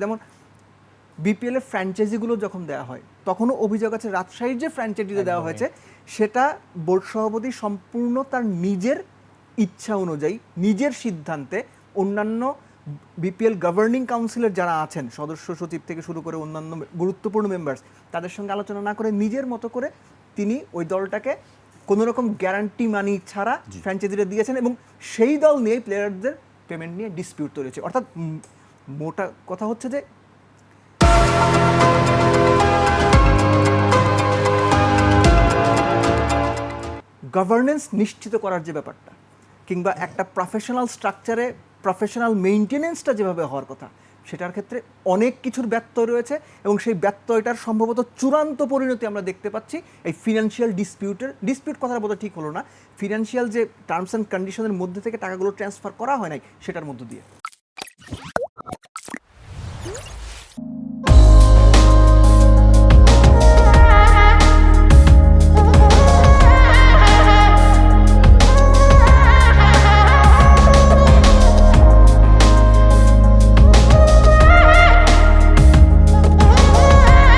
যেমন বিপিএল এর ফ্র্যাঞ্চাইজিগুলো যখন দেওয়া হয় তখনও অভিযোগ আছে রাজশাহীর যে ফ্র্যাঞ্চাইজিটা দেওয়া হয়েছে সেটা বোর্ড সভাপতি সম্পূর্ণ তার নিজের ইচ্ছা অনুযায়ী নিজের সিদ্ধান্তে অন্যান্য বিপিএল গভর্নিং কাউন্সিলের যারা আছেন সদস্য সচিব থেকে শুরু করে অন্যান্য গুরুত্বপূর্ণ মেম্বার্স তাদের সঙ্গে আলোচনা না করে নিজের মতো করে তিনি ওই দলটাকে কোনো রকম গ্যারান্টি মানি ছাড়া ফ্র্যাঞ্চাইজিটা দিয়েছেন এবং সেই দল নিয়ে প্লেয়ারদের পেমেন্ট নিয়ে ডিসপিউট তৈরি হয়েছে। অর্থাৎ মোটা কথা হচ্ছে যে গভর্নেন্স নিশ্চিত করার যে ব্যাপারটা কিংবা একটা প্রফেশনাল স্ট্রাকচারে প্রফেশনাল মেইনটেনেন্সটা যেভাবে হওয়ার কথা সেটার ক্ষেত্রে অনেক কিছুর ব্যত্যয় রয়েছে এবং সেই ব্যত্যয়টার সম্ভবত চূড়ান্ত পরিণতি আমরা দেখতে পাচ্ছি এই ফিনান্সিয়াল ডিসপিউট কথাটা বোধহয় ঠিক হলো না, ফিনান্সিয়াল যে টার্মস অ্যান্ড কন্ডিশনের মধ্যে থেকে টাকাগুলো ট্রান্সফার করা হয় নাই সেটার মধ্য দিয়ে।